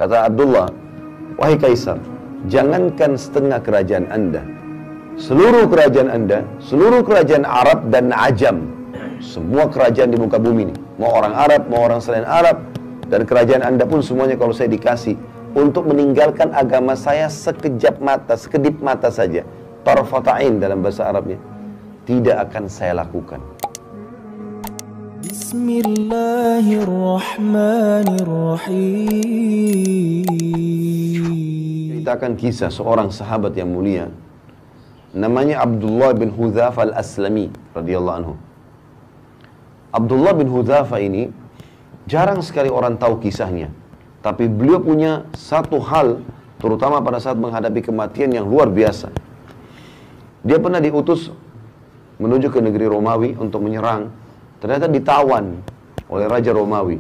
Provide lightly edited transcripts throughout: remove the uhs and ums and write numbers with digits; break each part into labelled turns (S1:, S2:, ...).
S1: Kata Abdullah, wahai Kaisar, jangankan setengah kerajaan Anda, seluruh kerajaan Anda, seluruh kerajaan Arab dan Ajam, semua kerajaan di muka bumi ini, mau orang Arab, mau orang selain Arab, dan kerajaan Anda pun semuanya kalau saya dikasih untuk meninggalkan agama saya sekejap mata, sekedip mata saja, tarfatain dalam bahasa Arabnya, tidak akan saya lakukan. Bismillahirrahmanirrahim. Ceritakan kisah seorang sahabat yang mulia, namanya Abdullah bin Hudzafa al-Aslami radhiyallahu anhu. Abdullah bin Hudzafa ini jarang sekali orang tahu kisahnya, tapi beliau punya satu hal, terutama pada saat menghadapi kematian, yang luar biasa. Dia pernah diutus menuju ke negeri Romawi untuk menyerang, ternyata ditawan oleh Raja Romawi.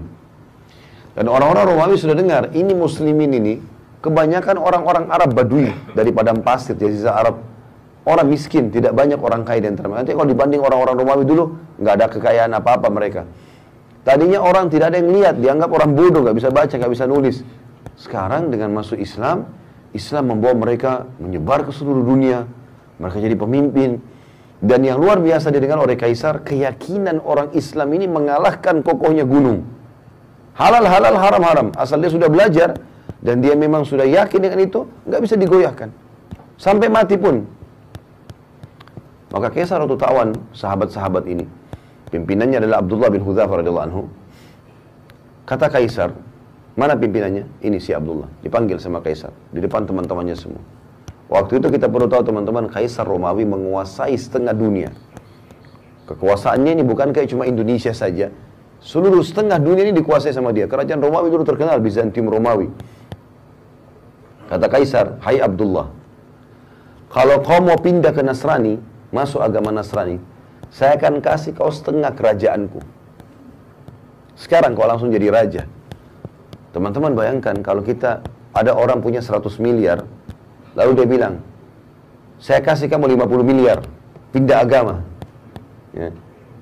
S1: Dan orang-orang Romawi sudah dengar, ini muslimin ini kebanyakan orang-orang Arab Badui dari padang pasir, jadi sisa Arab. Orang miskin, tidak banyak orang kaya di antara mereka. Nanti kalau dibanding orang-orang Romawi dulu, nggak ada kekayaan apa-apa mereka. Tadinya orang tidak ada yang lihat, dianggap orang bodoh, nggak bisa baca, nggak bisa nulis. Sekarang dengan masuk Islam, Islam membawa mereka menyebar ke seluruh dunia. Mereka jadi pemimpin. Dan yang luar biasa didengar oleh Kaisar, keyakinan orang Islam ini mengalahkan kokohnya gunung. Halal, halal, haram, haram. Asal dia sudah belajar, dan dia memang sudah yakin dengan itu, nggak bisa digoyahkan. Sampai mati pun. Maka Kaisar waktu tawan sahabat-sahabat ini, pimpinannya adalah Abdullah bin Hudzafa radhiyallahu anhu. Kata Kaisar, mana pimpinannya? Ini si Abdullah. Dipanggil sama Kaisar di depan teman-temannya semua. Waktu itu kita perlu tahu teman-teman, Kaisar Romawi menguasai setengah dunia. Kekuasaannya ini bukan kayak cuma Indonesia saja. Seluruh setengah dunia ini dikuasai sama dia. Kerajaan Romawi dulu terkenal, Bizantium Romawi. Kata Kaisar, hai Abdullah, kalau kau mau pindah ke Nasrani, masuk agama Nasrani, saya akan kasih kau setengah kerajaanku. Sekarang kau langsung jadi raja. Teman-teman bayangkan kalau kita, ada orang punya 100 miliar, lalu dia bilang, saya kasih kamu 50 miliar, pindah agama. Ya.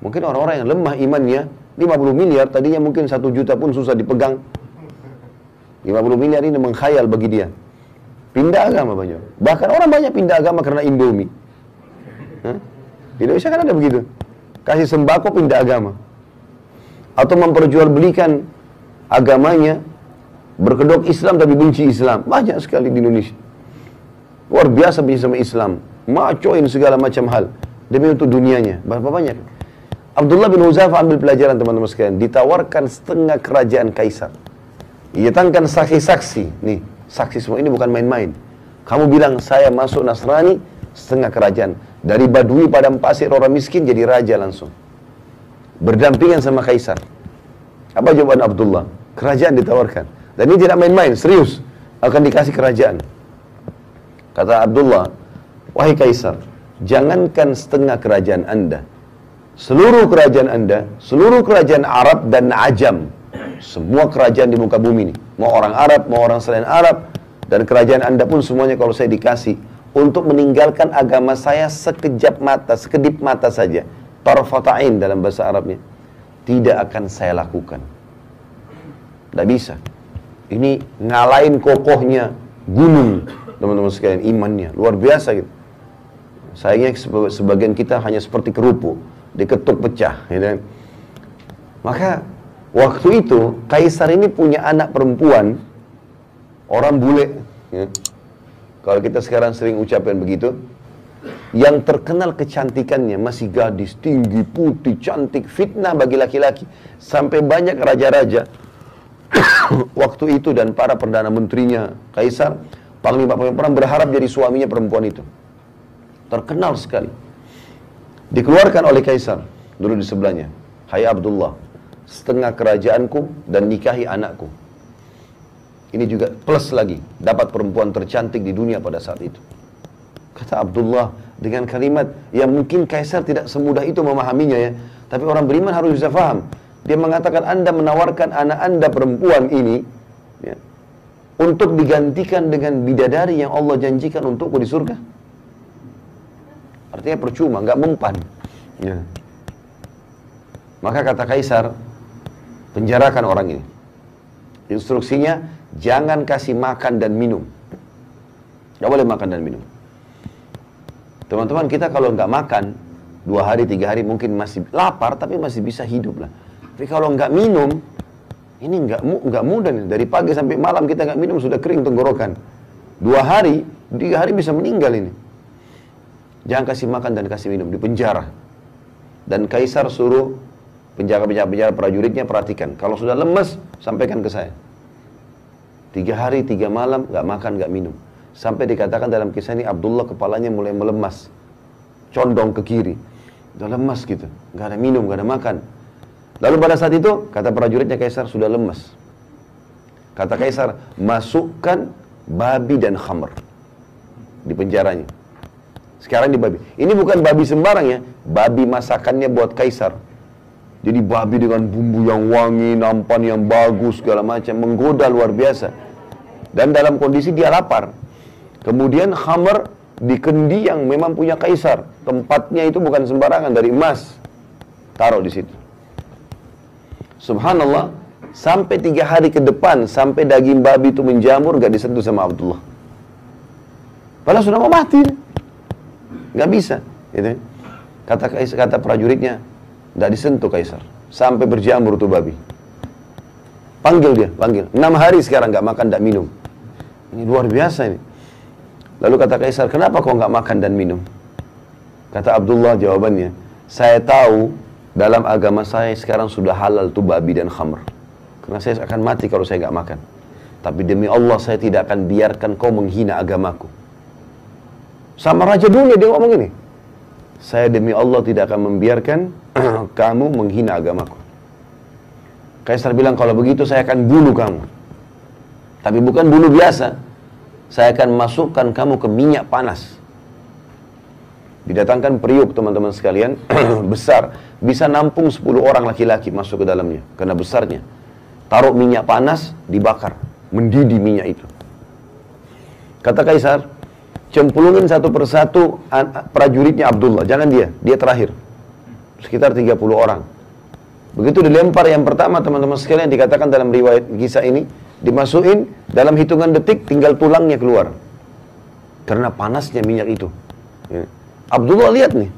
S1: Mungkin orang-orang yang lemah imannya, 50 miliar, tadinya mungkin 1 juta pun susah dipegang. 50 miliar ini mengkhayal bagi dia. Pindah agama banyak. Bahkan orang banyak pindah agama karena Indomie. Di Indonesia kan ada begitu, kasih sembako pindah agama, atau memperjualbelikan agamanya, berkedok Islam tapi benci Islam. Banyak sekali di Indonesia, luar biasa benci sama Islam, macoin segala macam hal demi untuk dunianya. Berapa banyak. Abdullah bin Hudzafa ambil pelajaran teman-teman sekalian. Ditawarkan setengah kerajaan Kaisar, datangkan saksi-saksi. Nih saksi semua, ini bukan main-main. Kamu bilang saya masuk Nasrani, setengah kerajaan. Dari Badui padang pasir, orang miskin jadi raja langsung, berdampingan sama Kaisar. Apa jawaban Abdullah? Kerajaan ditawarkan. Dan ini tidak main-main, serius, akan dikasih kerajaan. Kata Abdullah, wahai Kaisar, jangankan setengah kerajaan Anda, seluruh kerajaan Anda, seluruh kerajaan Arab dan Ajam, semua kerajaan di muka bumi ini, mau orang Arab, mau orang selain Arab, dan kerajaan Anda pun semuanya kalau saya dikasih untuk meninggalkan agama saya sekejap mata, sekedip mata saja, tarfatain dalam bahasa Arabnya, tidak akan saya lakukan. Tidak bisa. Ini ngalahin kokohnya gunung, teman-teman sekalian, imannya luar biasa gitu. Sayangnya sebagian kita hanya seperti kerupuk, diketuk pecah, gitu kan. Maka waktu itu Kaisar ini punya anak perempuan, orang bule, ya. Kalau kita sekarang sering ucapkan begitu, yang terkenal kecantikannya, masih gadis, tinggi, putih, cantik, fitnah bagi laki-laki. Sampai banyak raja-raja waktu itu dan para perdana menterinya Kaisar, panglima perang berharap jadi suaminya perempuan itu. Terkenal sekali. Dikeluarkan oleh Kaisar, dulu di sebelahnya, hai Abdullah, setengah kerajaanku dan nikahi anakku. Ini juga plus lagi, dapat perempuan tercantik di dunia pada saat itu. Kata Abdullah dengan kalimat yang mungkin Kaisar tidak semudah itu memahaminya ya. Tapi orang beriman harus bisa paham. Dia mengatakan, Anda menawarkan anak Anda perempuan ini ya, untuk digantikan dengan bidadari yang Allah janjikan untukku di surga. Artinya percuma, nggak mempan. Ya. Maka kata Kaisar, penjarakan orang ini. Instruksinya, jangan kasih makan dan minum. Nggak boleh makan dan minum. Teman-teman, kita kalau nggak makan 2 hari, 3 hari mungkin masih lapar, tapi masih bisa hidup lah. Tapi kalau nggak minum, ini nggak mudah nih. Dari pagi sampai malam kita nggak minum, sudah kering tenggorokan. 2 hari, 3 hari bisa meninggal ini. Jangan kasih makan dan kasih minum, di penjara. Dan Kaisar suruh penjaga-penjaga prajuritnya perhatikan. Kalau sudah lemes, sampaikan ke saya. 3 hari, 3 malam, nggak makan, nggak minum. Sampai dikatakan dalam kisah ini, Abdullah kepalanya mulai melemas. Condong ke kiri. Udah lemas gitu. Nggak ada minum, nggak ada makan. Lalu pada saat itu, kata prajuritnya Kaisar, sudah lemas. Kata Kaisar, masukkan babi dan khamr di penjaranya. Sekarang di babi. Ini bukan babi sembarang ya. Babi masakannya buat Kaisar. Jadi babi dengan bumbu yang wangi, nampan yang bagus, segala macam. Menggoda luar biasa. Dan dalam kondisi dia lapar. Kemudian khamr di kendi yang memang punya Kaisar. Tempatnya itu bukan sembarangan, dari emas. Taruh di situ. Subhanallah. Sampai 3 hari ke depan, sampai daging babi itu menjamur, gak disentuh sama Abdullah. Padahal sudah mau mati. Gak bisa. Gitu. Kata prajuritnya, gak disentuh Kaisar. Sampai berjamur tuh babi. Panggil dia, panggil. 6 hari sekarang gak makan, gak minum. Ini luar biasa ini. Lalu kata Kaisar, kenapa kau gak makan dan minum? Kata Abdullah jawabannya, saya tahu dalam agama saya sekarang sudah halal tuh babi dan khamr. Karena saya akan mati kalau saya gak makan. Tapi demi Allah saya tidak akan biarkan kau menghina agamaku. Sama raja dunia dia ngomong ini. Saya demi Allah tidak akan membiarkan kamu menghina agamaku. Kaisar bilang, kalau begitu saya akan bunuh kamu. Tapi bukan bunuh biasa. Saya akan masukkan kamu ke minyak panas. Didatangkan periuk teman-teman sekalian. Besar. Bisa nampung 10 orang laki-laki masuk ke dalamnya. Karena besarnya. Taruh minyak panas, dibakar. Mendidih minyak itu. Kata Kaisar, cemplungin satu persatu prajuritnya Abdullah. Jangan dia terakhir. Sekitar 30 orang. Begitu dilempar yang pertama, teman-teman sekalian, dikatakan dalam riwayat kisah ini, dimasukin dalam hitungan detik, tinggal tulangnya keluar. Karena panasnya minyak itu. Ya. Abdullah lihat nih.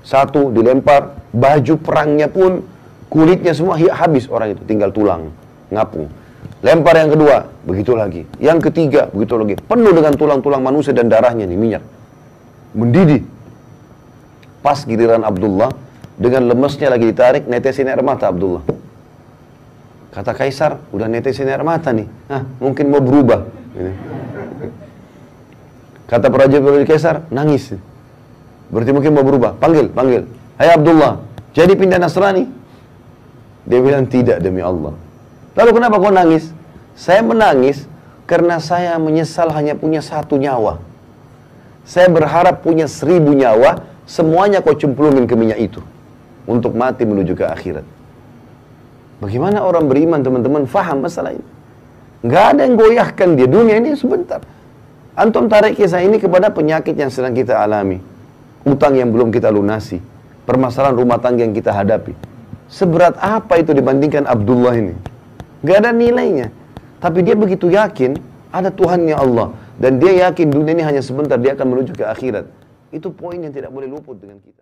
S1: Satu dilempar, baju perangnya pun, kulitnya semua habis orang itu. Tinggal tulang, ngapung. Lempar yang kedua, begitu lagi. Yang ketiga, begitu lagi. Penuh dengan tulang-tulang manusia dan darahnya nih, minyak. Mendidih. Pas giliran Abdullah, dengan lemesnya lagi ditarik, netesin air mata Abdullah. Kata Kaisar, udah netesin air mata nih. Mungkin mau berubah. Kata prajurit Kaisar, nangis. Berarti mungkin mau berubah. Panggil. Hai Abdullah, jadi pindah Nasrani? Dia bilang, tidak demi Allah. Lalu kenapa kau nangis? Saya menangis karena saya menyesal hanya punya 1 nyawa. Saya berharap punya 1000 nyawa, semuanya kau cemplungin ke minyak itu. Untuk mati menuju ke akhirat. Bagaimana orang beriman, teman-teman, faham masalah ini? Nggak ada yang goyahkan dia. Dunia ini sebentar. Antum tarik kisah ini kepada penyakit yang sedang kita alami. Utang yang belum kita lunasi. Permasalahan rumah tangga yang kita hadapi. Seberat apa itu dibandingkan Abdullah ini? Nggak ada nilainya. Tapi dia begitu yakin ada Tuhannya Allah. Dan dia yakin dunia ini hanya sebentar, dia akan menuju ke akhirat. Itu poin yang tidak boleh luput dengan kita.